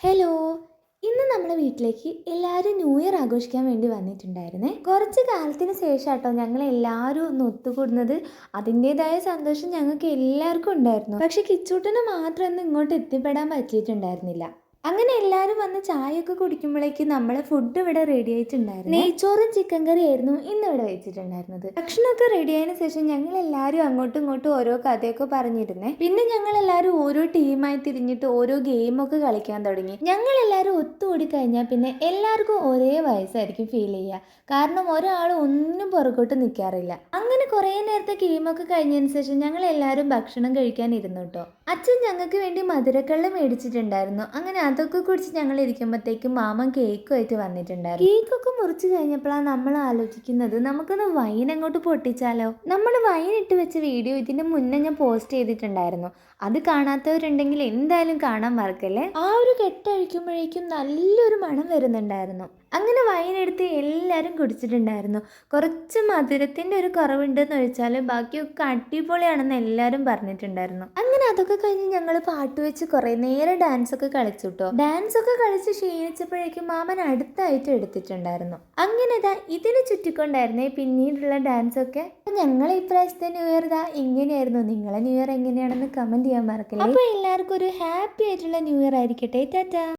Hello, ഇന്ന് നമ്മുടെ വീട്ടിലേക്ക് എല്ലാവരും ന്യൂ ഇയർ ആഘോഷിക്കാൻ വേണ്ടി വന്നിട്ടുണ്ടായിരുന്നേ. കുറച്ച് കാലത്തിന് ശേഷം കേട്ടോ ഞങ്ങൾ എല്ലാവരും ഒന്ന് ഒത്തുകൂടുന്നത്. അതിൻ്റെതായ സന്തോഷം ഞങ്ങൾക്ക് എല്ലാവർക്കും ഉണ്ടായിരുന്നു. പക്ഷെ കിച്ചൂട്ടന് മാത്രം ഒന്നും ഇങ്ങോട്ട് എത്തിപ്പെടാൻ പറ്റിയിട്ടുണ്ടായിരുന്നില്ല. അങ്ങനെ എല്ലാവരും വന്ന് ചായയൊക്കെ കുടിക്കുമ്പോഴേക്കും നമ്മളെ ഫുഡ് ഇവിടെ റെഡി ആയിട്ടുണ്ടായിരുന്നു. നെയ്ച്ചോറും ചിക്കൻ കറി ആയിരുന്നു ഇന്ന് ഇവിടെ വെച്ചിട്ടുണ്ടായിരുന്നത്. ഭക്ഷണമൊക്കെ റെഡി ആയതിനു ശേഷം ഞങ്ങൾ എല്ലാവരും അങ്ങോട്ടും ഇങ്ങോട്ടും ഓരോ കഥയൊക്കെ പറഞ്ഞിരുന്നേ. പിന്നെ ഞങ്ങൾ എല്ലാവരും ഓരോ ടീമായി തിരിഞ്ഞിട്ട് ഓരോ ഗെയിമൊക്കെ കളിക്കാൻ തുടങ്ങി. ഞങ്ങൾ എല്ലാവരും ഒത്തുകൂടി കഴിഞ്ഞാൽ പിന്നെ എല്ലാവർക്കും ഒരേ വയസ്സായിരിക്കും ഫീൽ ചെയ്യുക. കാരണം ഒരാൾ ഒന്നും പുറകോട്ട് നിൽക്കാറില്ല. അങ്ങനെ കുറേ നേരത്തെ ഗെയിമൊക്കെ കഴിഞ്ഞതിന് ശേഷം ഞങ്ങൾ എല്ലാവരും ഭക്ഷണം കഴിക്കാൻ ഇരുന്നു കേട്ടോ. അച്ഛൻ ഞങ്ങൾക്ക് വേണ്ടി മധുരക്കള്ള് മേടിച്ചിട്ടുണ്ടായിരുന്നു. അങ്ങനെ അതൊക്കെ കുടിച്ച് ഞങ്ങൾ ഇരിക്കുമ്പോഴത്തേക്കും മാമൻ കേക്കുമായിട്ട് വന്നിട്ടുണ്ടായിരുന്നു. കേക്കൊക്കെ മുറിച്ച് കഴിഞ്ഞപ്പോഴാണ് നമ്മൾ ആലോചിക്കുന്നത്, നമുക്കൊന്ന് വൈൻ അങ്ങോട്ട് പൊട്ടിച്ചാലോ. നമ്മൾ വൈൻ ഇട്ട് വെച്ച വീഡിയോ ഇതിന് മുന്നേ ഞാൻ പോസ്റ്റ് ചെയ്തിട്ടുണ്ടായിരുന്നു. അത് കാണാത്തവരുണ്ടെങ്കിൽ എന്തായാലും കാണാൻ മറക്കല്ലേ. ആ ഒരു കെട്ടഴിക്കുമ്പോഴേക്കും നല്ലൊരു മണം വരുന്നുണ്ടായിരുന്നു. അങ്ങനെ വൈൻ എടുത്ത് എല്ലാവരും കുടിച്ചിട്ടുണ്ടായിരുന്നു. കുറച്ച് മധുരത്തിൻ്റെ ഒരു കുറവുണ്ടെന്ന് വെച്ചാൽ ബാക്കിയൊക്കെ അടിപൊളിയാണെന്ന് എല്ലാവരും പറഞ്ഞിട്ടുണ്ടായിരുന്നു. അങ്ങനെ അതൊക്കെ കഴിഞ്ഞ് ഞങ്ങൾ പാട്ട് വെച്ച് കുറേ നേരം ഡാൻസൊക്കെ കളിച്ചു കേട്ടോ. ഡാൻസൊക്കെ കളിച്ച് ക്ഷീണിച്ചപ്പോഴേക്കും മാമൻ അടുത്തായിട്ട് എടുത്തിട്ടുണ്ടായിരുന്നു. അങ്ങനെ ഇതിന് ചുറ്റിക്കൊണ്ടായിരുന്നേ പിന്നീടുള്ള ഡാൻസൊക്കെ. ഞങ്ങൾ ഇപ്രാവശ്യത്തെ ന്യൂ ഇയർ ഇങ്ങനെയായിരുന്നു. നിങ്ങളെ ന്യൂ ഇയർ എങ്ങനെയാണെന്ന് കമൻറ്റ് ചെയ്യാൻ മറക്കില്ല. അപ്പോൾ എല്ലാവർക്കും ഒരു ഹാപ്പി ആയിട്ടുള്ള ന്യൂ ഇയർ ആയിരിക്കട്ടെ. ടാറ്റാ.